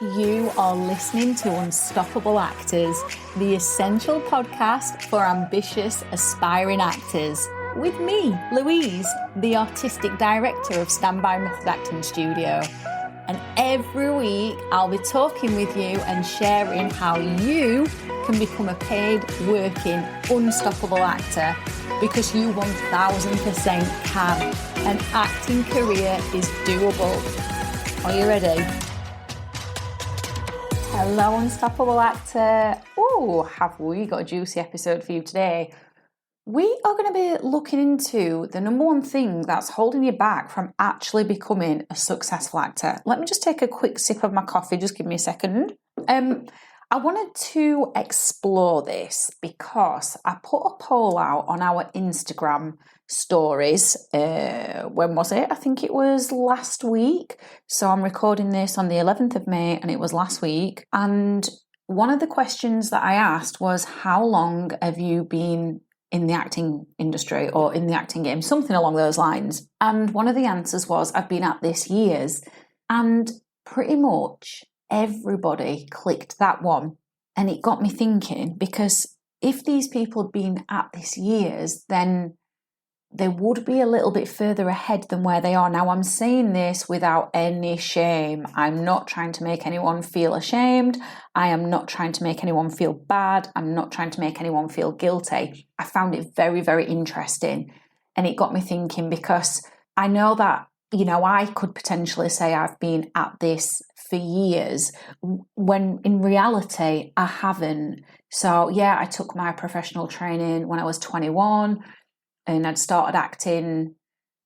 You are listening to Unstoppable Actors, the essential podcast for ambitious, aspiring actors. With me, Louise, the artistic director of Standby Method Acting Studio. And every week, I'll be talking with you and sharing how you can become a paid, working, unstoppable actor, because you 1000% can. An acting career is doable. Are you ready? Hello, Unstoppable Actor. Oh, have we got a juicy episode for you today? We are going to be looking into the number one thing that's holding you back from actually becoming a successful actor. Let me just take a quick sip of my coffee. Just give me a second. I wanted to explore this because I put a poll out on our Instagram stories. When was it? I think it was last week. So I'm recording this on the 11th of May and it was last week. And one of the questions that I asked was, how long have you been in the acting industry or in the acting game? Something along those lines. And one of the answers was, I've been at this years. And pretty much everybody clicked that one. And it got me thinking, because if these people had been at this years, then they would be a little bit further ahead than where they are. Now, I'm saying this without any shame. I'm not trying to make anyone feel ashamed. I am not trying to make anyone feel bad. I'm not trying to make anyone feel guilty. I found it very, very interesting. And it got me thinking, because I know that, I could potentially say I've been at this for years, when in reality, I haven't. So yeah, I took my professional training when I was 21. And I'd started acting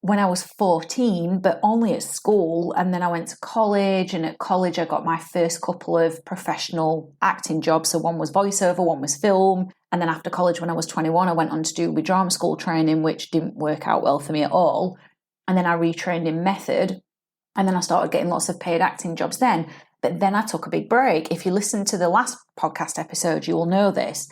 when I was 14, but only at school. And then I went to college, and at college I got my first couple of professional acting jobs. So one was voiceover, one was film. And then after college, when I was 21, I went on to do my drama school training, which didn't work out well for me at all. And then I retrained in method. And then I started getting lots of paid acting jobs then. But then I took a big break. If you listen to the last podcast episode, you will know this.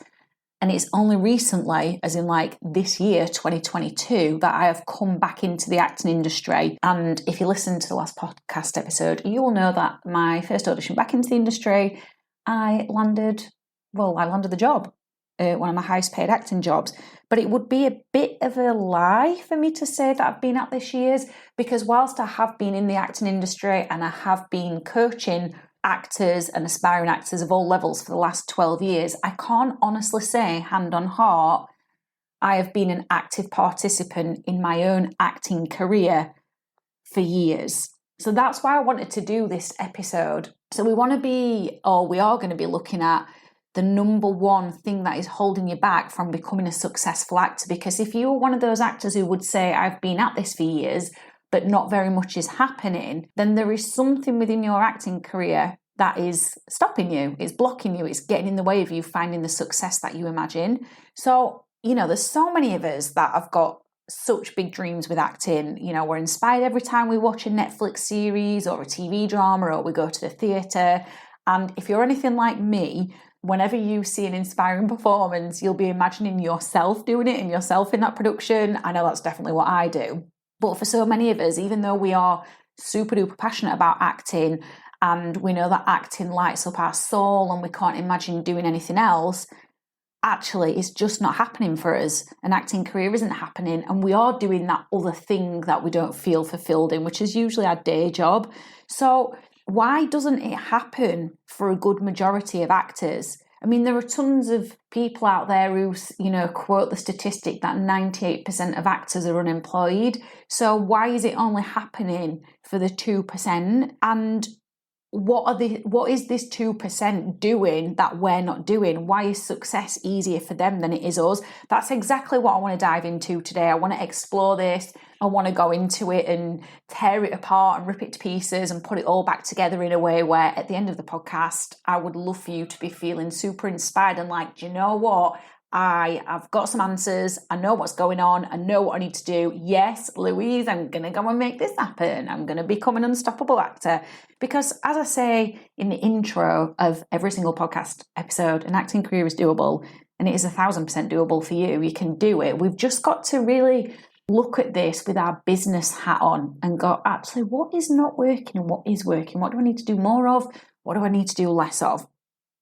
And it's only recently, as in like this year, 2022, that I have come back into the acting industry. And if you listen to the last podcast episode, you will know that my first audition back into the industry, I landed the job, one of my highest paid acting jobs. But it would be a bit of a lie for me to say that I've been at this years, because whilst I have been in the acting industry and I have been coaching actors and aspiring actors of all levels for the last 12 years, I can't honestly say, hand on heart, I have been an active participant in my own acting career for years. So that's why I wanted to do this episode. So we are going to be looking at the number one thing that is holding you back from becoming a successful actor. Because if you're one of those actors who would say, I've been at this for years, but not very much is happening, then there is something within your acting career that is stopping you, it's blocking you, it's getting in the way of you finding the success that you imagine. So, there's so many of us that have got such big dreams with acting. We're inspired every time we watch a Netflix series or a TV drama or we go to the theatre. And if you're anything like me, whenever you see an inspiring performance, you'll be imagining yourself doing it and yourself in that production. I know that's definitely what I do. But for so many of us, even though we are super duper passionate about acting and we know that acting lights up our soul and we can't imagine doing anything else, actually it's just not happening for us. An acting career isn't happening, and we are doing that other thing that we don't feel fulfilled in, which is usually our day job. So why doesn't it happen for a good majority of actors? I mean, there are tons of people out there who, quote the statistic that 98% of actors are unemployed. So why is it only happening for the 2%? And what is this 2% doing that we're not doing? Why is success easier for them than it is us? That's exactly what I want to dive into today. I want to explore this. I want to go into it and tear it apart and rip it to pieces and put it all back together in a way where at the end of the podcast, I would love for you to be feeling super inspired and like, do you know what? I've got some answers. I know what's going on. I know what I need to do. Yes, Louise, I'm going to go and make this happen. I'm going to become an unstoppable actor. Because as I say in the intro of every single podcast episode, an acting career is doable, and it is 1000% doable for you. You can do it. We've just got to really look at this with our business hat on and go, actually, what is not working and what is working? What do I need to do more of? What do I need to do less of?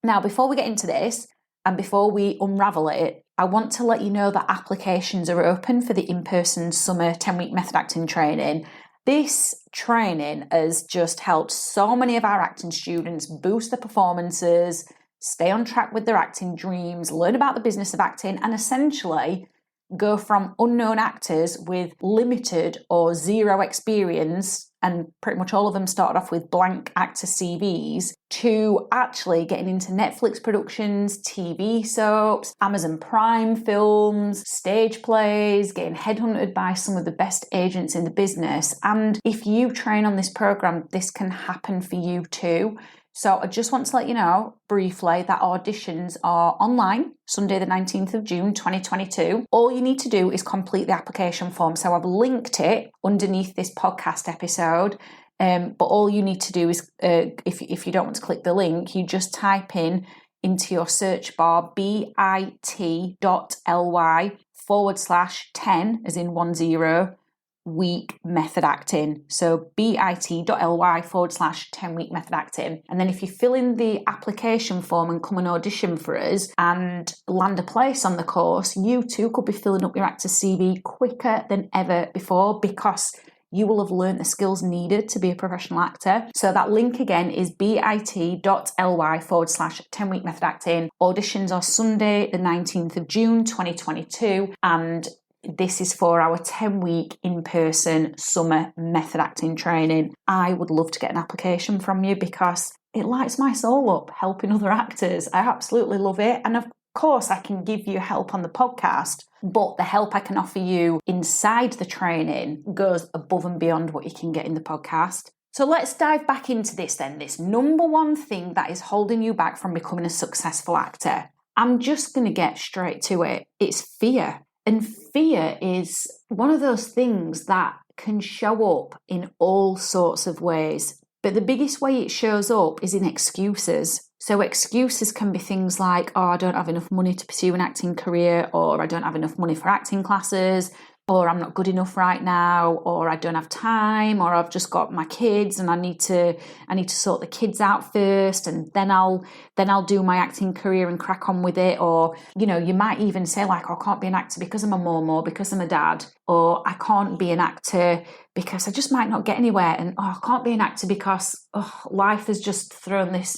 Now, before we get into this and before we unravel it, I want to let you know that applications are open for the in-person summer 10-week method acting training. This training has just helped so many of our acting students boost their performances, stay on track with their acting dreams, learn about the business of acting, and essentially go from unknown actors with limited or zero experience, and pretty much all of them started off with blank actor CVs, to actually getting into Netflix productions, TV soaps, Amazon Prime films, stage plays, getting headhunted by some of the best agents in the business. And if you train on this program, this can happen for you too. So I just want to let you know briefly that auditions are online, Sunday the 19th of June 2022. All you need to do is complete the application form. So I've linked it underneath this podcast episode. But all you need to do is, if you don't want to click the link, you just type in into your search bar bit.ly/10, as in 10, week method acting. So bit.ly/10 week method acting. And then if you fill in the application form and come and audition for us and land a place on the course, you too could be filling up your actor's CV quicker than ever before, because you will have learned the skills needed to be a professional actor. So that link again is bit.ly/10 week method acting. Auditions are Sunday the 19th of June 2022, and this is for our 10-week in-person summer method acting training. I would love to get an application from you because it lights my soul up helping other actors. I absolutely love it. And of course, I can give you help on the podcast, but the help I can offer you inside the training goes above and beyond what you can get in the podcast. So let's dive back into this then. This number one thing that is holding you back from becoming a successful actor. I'm just going to get straight to it. It's fear. And fear is one of those things that can show up in all sorts of ways. But the biggest way it shows up is in excuses. So excuses can be things like, oh, I don't have enough money to pursue an acting career, or I don't have enough money for acting classes, or I'm not good enough right now, or I don't have time, or I've just got my kids and I need to sort the kids out first, and then I'll do my acting career and crack on with it. Or, you know, you might even say like, oh, I can't be an actor because I'm a mum or because I'm a dad, or I can't be an actor because I just might not get anywhere, and oh, I can't be an actor because life has just thrown this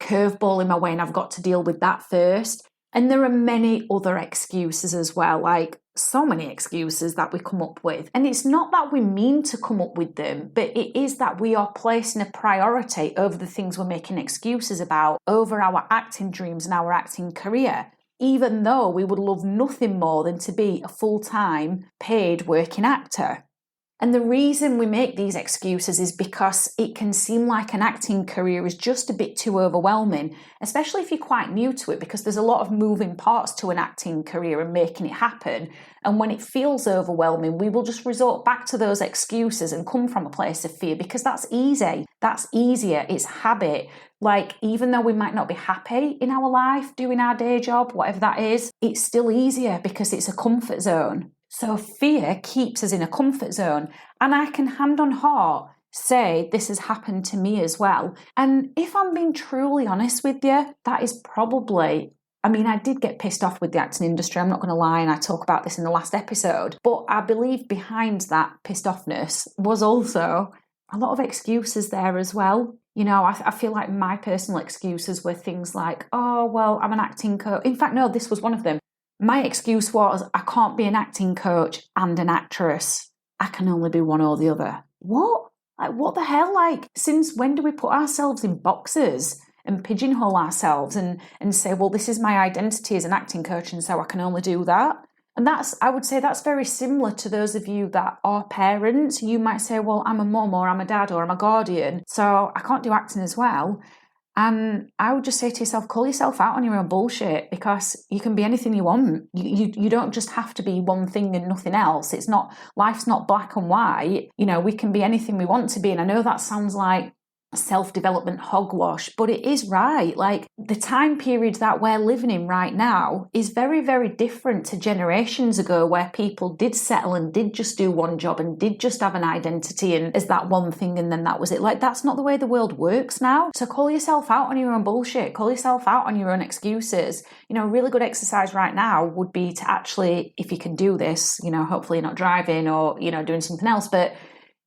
curveball in my way and I've got to deal with that first. And there are many other excuses as well, like so many excuses that we come up with. And it's not that we mean to come up with them, but it is that we are placing a priority over the things we're making excuses about, over our acting dreams and our acting career, even though we would love nothing more than to be a full-time paid working actor. And the reason we make these excuses is because it can seem like an acting career is just a bit too overwhelming, especially if you're quite new to it, because there's a lot of moving parts to an acting career and making it happen. And when it feels overwhelming, we will just resort back to those excuses and come from a place of fear, because that's easy. That's easier. It's habit. Like, even though we might not be happy in our life doing our day job, whatever that is, it's still easier because it's a comfort zone. So fear keeps us in a comfort zone. And I can hand on heart say this has happened to me as well. And if I'm being truly honest with you, that is probably, I mean, I did get pissed off with the acting industry, I'm not going to lie, and I talk about this in the last episode. But I believe behind that pissed offness was also a lot of excuses there as well. You know, I feel like my personal excuses were things like, oh, well, I'm an acting coach. In fact, no, this was one of them. My excuse was, I can't be an acting coach and an actress. I can only be one or the other. What? Like, what the hell? Like, since when do we put ourselves in boxes and pigeonhole ourselves and say, well, this is my identity as an acting coach, and so I can only do that? And I would say that's very similar to those of you that are parents. You might say, well, I'm a mum, or I'm a dad, or I'm a guardian, so I can't do acting as well. And I would just say to yourself, call yourself out on your own bullshit, because you can be anything you want. You don't just have to be one thing and nothing else. Life's not black and white. You know, we can be anything we want to be. And I know that sounds like self-development hogwash, but it is right. Like, the time period that we're living in right now is very, very different to generations ago, where people did settle and did just do one job and did just have an identity and as that one thing, and then that was it. Like, that's not the way the world works now. So call yourself out on your own bullshit, call yourself out on your own excuses. A really good exercise right now would be to actually, if you can do this, hopefully you're not driving or doing something else, but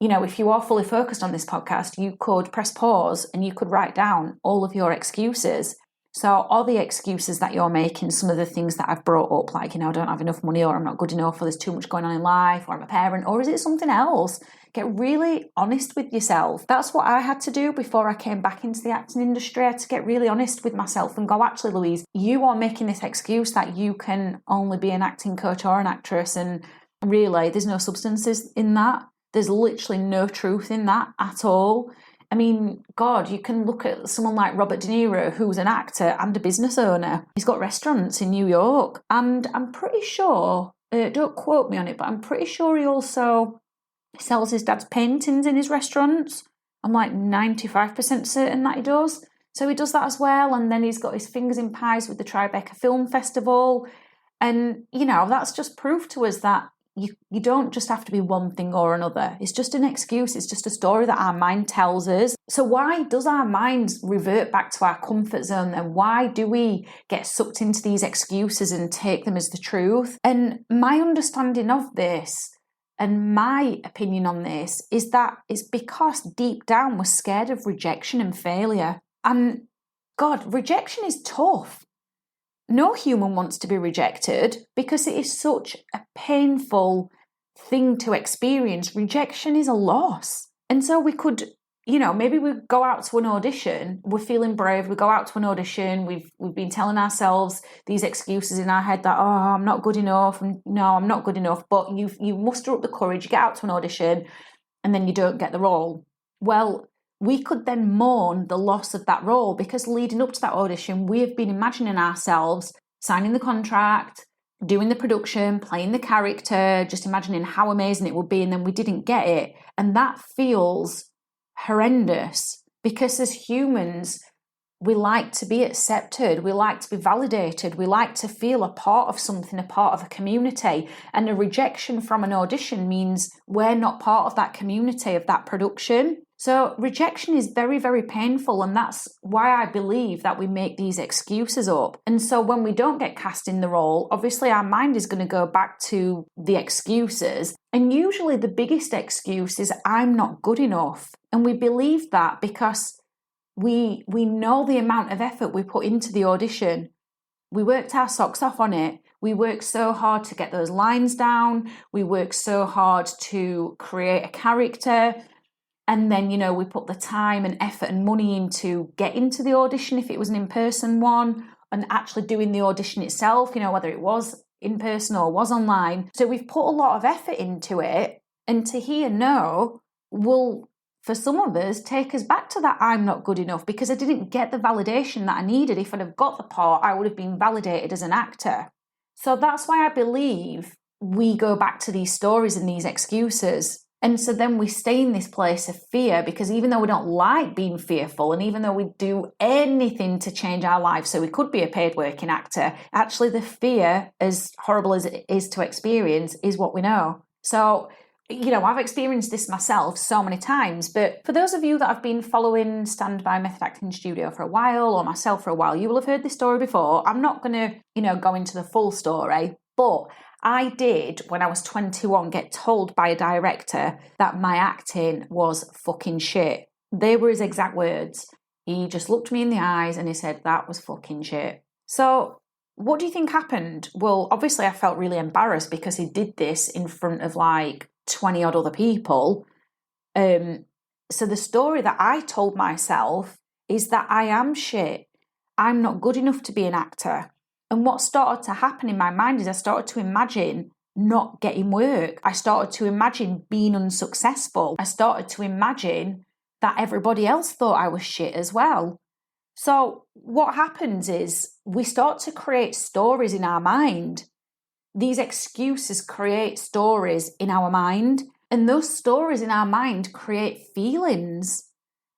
if you are fully focused on this podcast, you could press pause and you could write down all of your excuses. So all the excuses that you're making, some of the things that I've brought up, like, I don't have enough money, or I'm not good enough, or there's too much going on in life, or I'm a parent, or is it something else? Get really honest with yourself. That's what I had to do before I came back into the acting industry. I had to get really honest with myself and go, actually, Louise, you are making this excuse that you can only be an acting coach or an actress, and really, there's no substances in that. There's literally no truth in that at all. I mean, God, you can look at someone like Robert De Niro, who's an actor and a business owner. He's got restaurants in New York. And I'm pretty sure, don't quote me on it, but I'm pretty sure he also sells his dad's paintings in his restaurants. I'm like 95% certain that he does. So he does that as well. And then he's got his fingers in pies with the Tribeca Film Festival. And, that's just proof to us that you don't just have to be one thing or another. It's just an excuse. It's just a story that our mind tells us. So why does our mind revert back to our comfort zone then? Why do we get sucked into these excuses and take them as the truth? And my understanding of this and my opinion on this is that it's because deep down we're scared of rejection and failure. And God, rejection is tough. No human wants to be rejected because it is such a painful thing to experience. Rejection is a loss. And so we could, maybe we go out to an audition, we're feeling brave, we go out to an audition, we've been telling ourselves these excuses in our head that, I'm not good enough, and no, I'm not good enough, but you muster up the courage, you get out to an audition, and then you don't get the role. Well, we could then mourn the loss of that role, because leading up to that audition, we have been imagining ourselves signing the contract, doing the production, playing the character, just imagining how amazing it would be, and then we didn't get it. And that feels horrendous, because as humans, we like to be accepted, we like to be validated, we like to feel a part of something, a part of a community. And a rejection from an audition means we're not part of that community, of that production. So rejection is very, very painful, and that's why I believe that we make these excuses up. And so when we don't get cast in the role, obviously our mind is going to go back to the excuses. And usually the biggest excuse is, I'm not good enough. And we believe that because we know the amount of effort we put into the audition. We worked our socks off on it. We worked so hard to get those lines down. We worked so hard to create a character. And then, we put the time and effort and money into getting to the audition, if it was an in-person one, and actually doing the audition itself, whether it was in person or was online. So we've put a lot of effort into it. And to hear no will, for some of us, take us back to that I'm not good enough, because I didn't get the validation that I needed. If I'd have got the part, I would have been validated as an actor. So that's why I believe we go back to these stories and these excuses. And so then we stay in this place of fear, because even though we don't like being fearful, and even though we do anything to change our life so we could be a paid working actor, actually the fear, as horrible as it is to experience, is what we know. So, I've experienced this myself so many times, but for those of you that have been following Standby Method Acting Studio for a while, or myself for a while, you will have heard this story before. I'm not going to, go into the full story, but I did, when I was 21, get told by a director that my acting was fucking shit. They were his exact words. He just looked me in the eyes and he said, that was fucking shit. So what do you think happened? Well, obviously I felt really embarrassed, because he did this in front of like 20 odd other people. So the story that I told myself is that I am shit. I'm not good enough to be an actor. And what started to happen in my mind is I started to imagine not getting work. I started to imagine being unsuccessful. I started to imagine that everybody else thought I was shit as well. So what happens is we start to create stories in our mind. These excuses create stories in our mind, and those stories in our mind create feelings.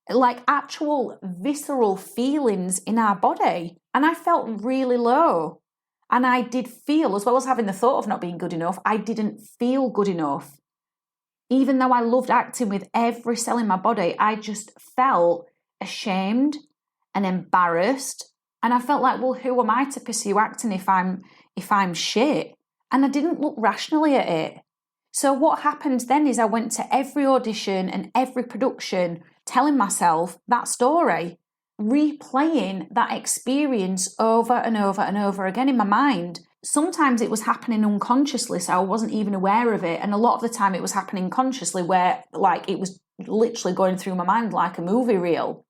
like actual visceral feelings in our body. And I felt really low. And I did feel, as well as having the thought of not being good enough, I didn't feel good enough. Even though I loved acting with every cell in my body, I just felt ashamed and embarrassed. And I felt like, well, who am I to pursue acting if I'm shit? And I didn't look rationally at it. So what happened then is I went to every audition and every production telling myself that story, replaying that experience over and over and over again in my mind. Sometimes it was happening unconsciously, so I wasn't even aware of it. And a lot of the time it was happening consciously, where like it was literally going through my mind like a movie reel.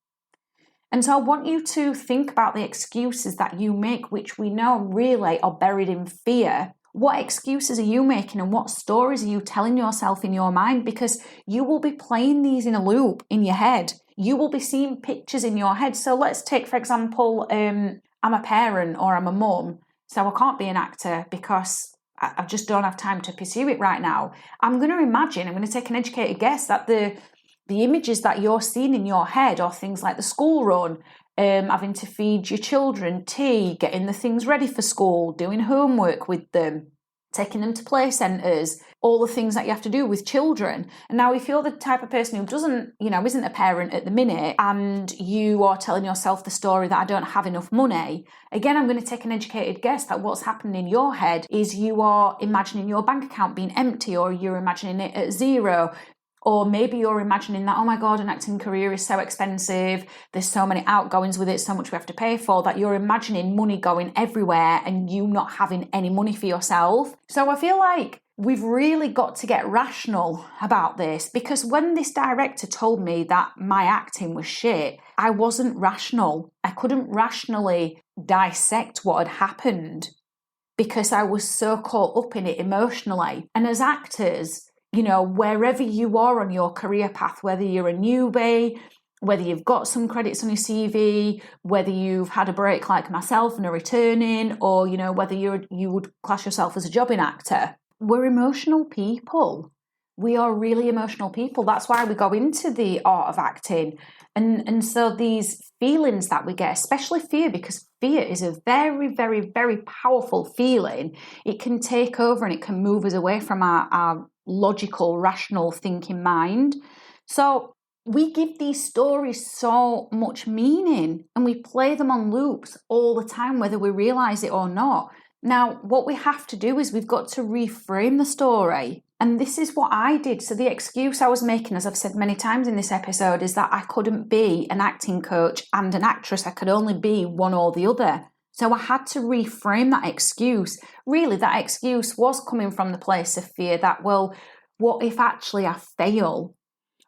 And so I want you to think about the excuses that you make, which we know really are buried in fear. What excuses are you making and what stories are you telling yourself in your mind? Because you will be playing these in a loop in your head. You will be seeing pictures in your head. So let's take, for example, I'm a parent or I'm a mum, so I can't be an actor because I just don't have time to pursue it right now. I'm going to take an educated guess that the images that you're seeing in your head are things like the school run, having to feed your children tea, getting the things ready for school, doing homework with them, taking them to play centres, all the things that you have to do with children. And now if you're the type of person who isn't a parent at the minute, and you are telling yourself the story that I don't have enough money, again, I'm going to take an educated guess that what's happening in your head is you are imagining your bank account being empty, or you're imagining it at zero. Or maybe you're imagining that, oh my God, an acting career is so expensive, there's so many outgoings with it, so much we have to pay for, that you're imagining money going everywhere and you not having any money for yourself. So I feel like we've really got to get rational about this, because when this director told me that my acting was shit, I wasn't rational. I couldn't rationally dissect what had happened because I was so caught up in it emotionally. And as actors, wherever you are on your career path, whether you're a newbie, whether you've got some credits on your CV, whether you've had a break like myself and are returning, or, whether you would class yourself as a jobbing actor, we're emotional people. We are really emotional people. That's why we go into the art of acting. And so these feelings that we get, especially fear, because fear is a very, very, very powerful feeling. It can take over and it can move us away from our logical, rational thinking mind. So we give these stories so much meaning and we play them on loops all the time, whether we realise it or not. Now, what we have to do is we've got to reframe the story. And this is what I did. So the excuse I was making, as I've said many times in this episode, is that I couldn't be an acting coach and an actress. I could only be one or the other. So I had to reframe that excuse. Really, that excuse was coming from the place of fear that, well, what if actually I fail?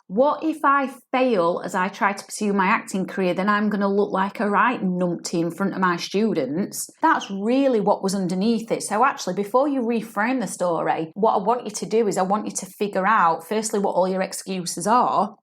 What if I fail as I try to pursue my acting career? Then I'm going to look like a right numpty in front of my students. That's really what was underneath it. So actually, before you reframe the story, what I want you to do is I want you to figure out, firstly, what all your excuses are,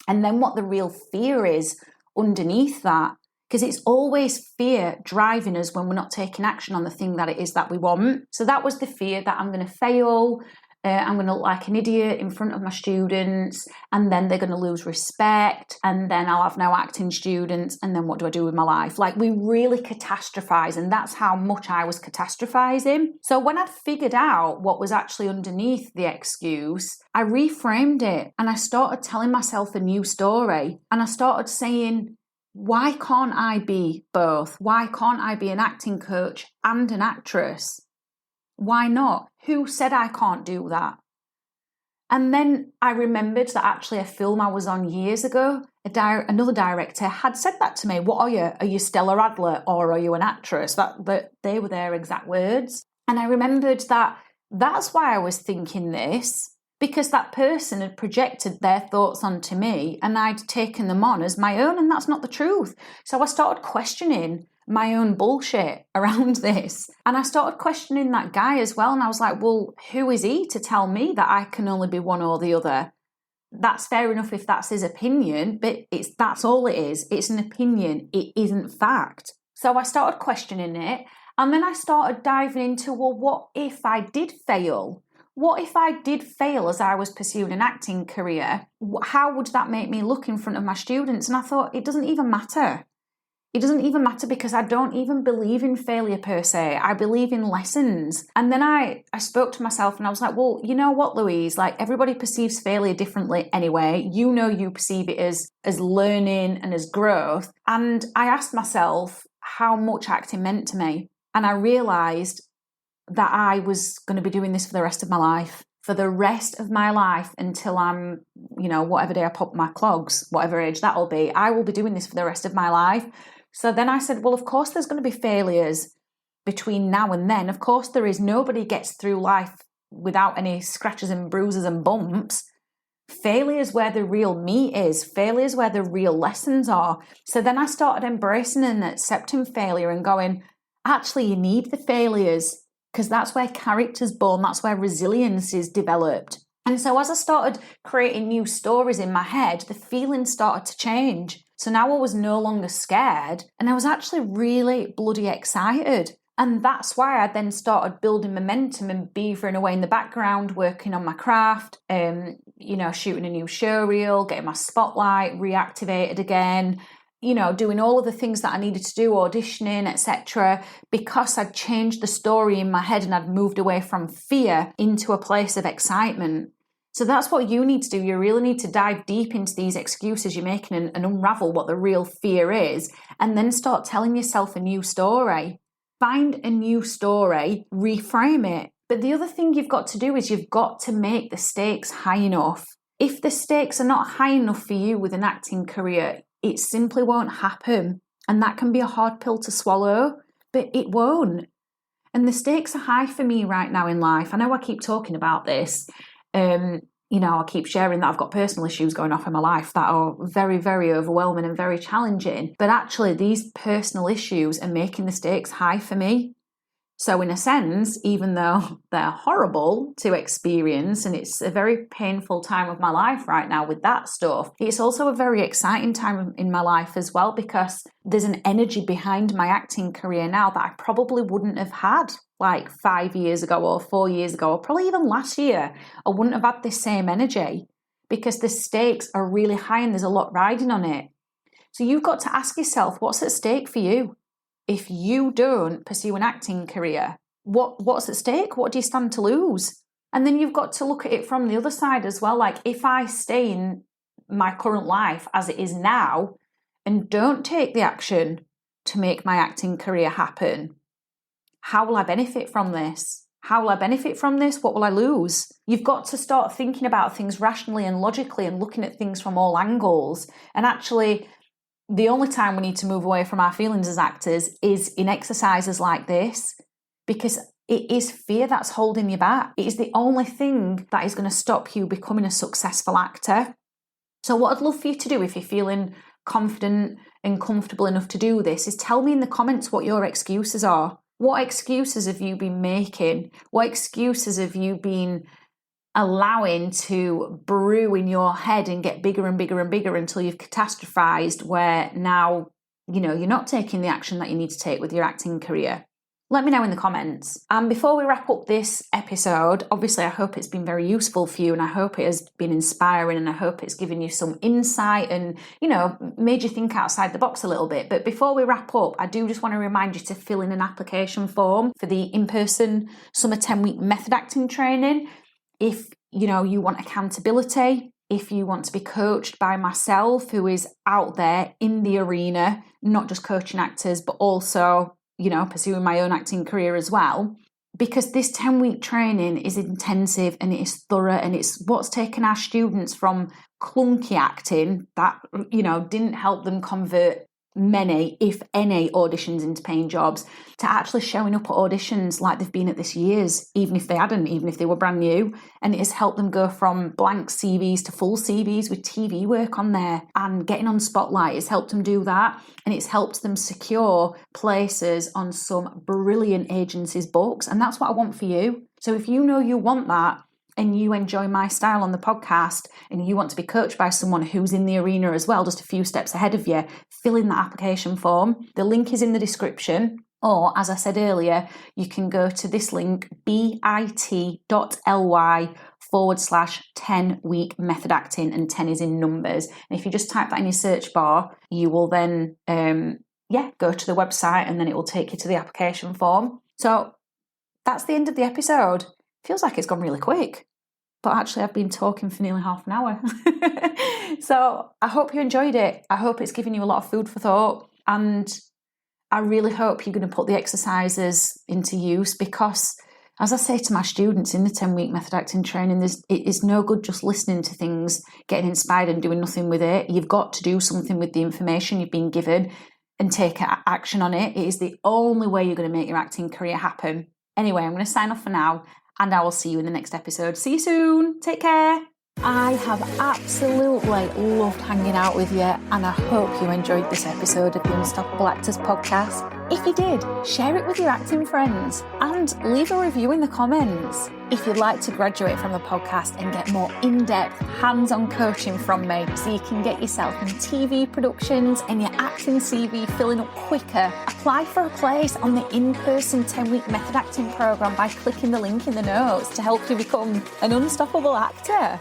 and then what the real fear is underneath that. Because it's always fear driving us when we're not taking action on the thing that it is that we want. So that was the fear that I'm going to fail, I'm going to look like an idiot in front of my students, and then they're going to lose respect, and then I'll have no acting students, and then what do I do with my life? Like, we really catastrophize, and that's how much I was catastrophizing. So when I'd figured out what was actually underneath the excuse, I reframed it, and I started telling myself a new story, and I started saying, why can't I be both? Why can't I be an acting coach and an actress? Why not? Who said I can't do that? And then I remembered that actually a film I was on years ago, another director had said that to me. What are you? Are you Stella Adler or are you an actress? That they were their exact words. And I remembered that that's why I was thinking this, because that person had projected their thoughts onto me and I'd taken them on as my own, and that's not the truth. So I started questioning my own bullshit around this. And I started questioning that guy as well. And I was like, well, who is he to tell me that I can only be one or the other? That's fair enough if that's his opinion, but that's all it is. It's an opinion. It isn't fact. So I started questioning it. And then I started diving into, well, what if I did fail? what if I did fail as I was pursuing an acting career? How would that make me look in front of my students? And I thought, it doesn't even matter. It doesn't even matter because I don't even believe in failure per se. I believe in lessons. And then I spoke to myself and I was like, well, you know what, Louise? Like, everybody perceives failure differently anyway. You know, you perceive it as learning and as growth. And I asked myself how much acting meant to me. And I realised that I was going to be doing this for the rest of my life. For the rest of my life until I'm, whatever day I pop my clogs, whatever age that'll be, I will be doing this for the rest of my life. So then I said, well, of course there's going to be failures between now and then. Of course there is. Nobody gets through life without any scratches and bruises and bumps. Failure is where the real meat is. Failure is where the real lessons are. So then I started embracing and accepting failure and going, actually, you need the failures because that's where character's born. That's where resilience is developed. And so as I started creating new stories in my head, the feelings started to change. So now I was no longer scared and I was actually really bloody excited. And that's why I then started building momentum and beavering away in the background, working on my craft, shooting a new show reel, getting my spotlight reactivated again, doing all of the things that I needed to do, auditioning, etc., because I'd changed the story in my head and I'd moved away from fear into a place of excitement. So that's what you need to do. You really need to dive deep into these excuses you're making and unravel what the real fear is, and then start telling yourself a new story. Find a new story, reframe it. But the other thing you've got to do is you've got to make the stakes high enough. If the stakes are not high enough for you with an acting career, it simply won't happen. And that can be a hard pill to swallow, but it won't. And the stakes are high for me right now in life. I know I keep talking about this. I keep sharing that I've got personal issues going off in my life that are very, very overwhelming and very challenging. But actually, these personal issues are making the stakes high for me. So in a sense, even though they're horrible to experience and it's a very painful time of my life right now with that stuff, it's also a very exciting time in my life as well, because there's an energy behind my acting career now that I probably wouldn't have had like 5 years ago or 4 years ago, or probably even last year. I wouldn't have had this same energy because the stakes are really high and there's a lot riding on it. So you've got to ask yourself, what's at stake for you? If you don't pursue an acting career, what's at stake? What do you stand to lose? And then you've got to look at it from the other side as well. Like, if I stay in my current life as it is now and don't take the action to make my acting career happen, how will I benefit from this? How will I benefit from this? What will I lose? You've got to start thinking about things rationally and logically and looking at things from all angles. And actually, the only time we need to move away from our feelings as actors is in exercises like this, because it is fear that's holding you back. It is the only thing that is going to stop you becoming a successful actor. So what I'd love for you to do, if you're feeling confident and comfortable enough to do this, is tell me in the comments what your excuses are. What excuses have you been making? What excuses have you been allowing to brew in your head and get bigger and bigger and bigger until you've catastrophized, where now, you're not taking the action that you need to take with your acting career? Let me know in the comments. And before we wrap up this episode, obviously I hope it's been very useful for you and I hope it has been inspiring and I hope it's given you some insight and, made you think outside the box a little bit. But before we wrap up, I do just want to remind you to fill in an application form for the in-person summer 10-week method acting training. If, you want accountability, if you want to be coached by myself, who is out there in the arena, not just coaching actors, but also, pursuing my own acting career as well, because this 10-week training is intensive and it is thorough and it's what's taken our students from clunky acting that, didn't help them convert many, if any, auditions into paying jobs, to actually showing up at auditions like they've been at this year's, even if they hadn't, even if they were brand new. And it has helped them go from blank CVs to full CVs with TV work on there, and getting on Spotlight has helped them do that. And it's helped them secure places on some brilliant agencies' books. And that's what I want for you. So if you know you want that, and you enjoy my style on the podcast, and you want to be coached by someone who's in the arena as well, just a few steps ahead of you, fill in that application form. The link is in the description. Or, as I said earlier, you can go to this link, bit.ly/10-week method acting, and 10 is in numbers. And if you just type that in your search bar, you will then, go to the website, and then it will take you to the application form. So that's the end of the episode. Feels like it's gone really quick, but actually I've been talking for nearly half an hour. So I hope you enjoyed it. I hope it's given you a lot of food for thought, and I really hope you're going to put the exercises into use, because, as I say to my students in the 10-week method acting training, it is no good just listening to things, getting inspired and doing nothing with it. You've got to do something with the information you've been given and take action on it. It is the only way you're going to make your acting career happen. Anyway, I'm going to sign off for now, and I will see you in the next episode. See you soon. Take care. I have absolutely loved hanging out with you, and I hope you enjoyed this episode of the Unstoppable Actors podcast. If you did, share it with your acting friends and leave a review in the comments. If you'd like to graduate from the podcast and get more in-depth, hands-on coaching from me so you can get yourself in TV productions and your acting CV filling up quicker, apply for a place on the in-person 10-week method acting program by clicking the link in the notes to help you become an unstoppable actor.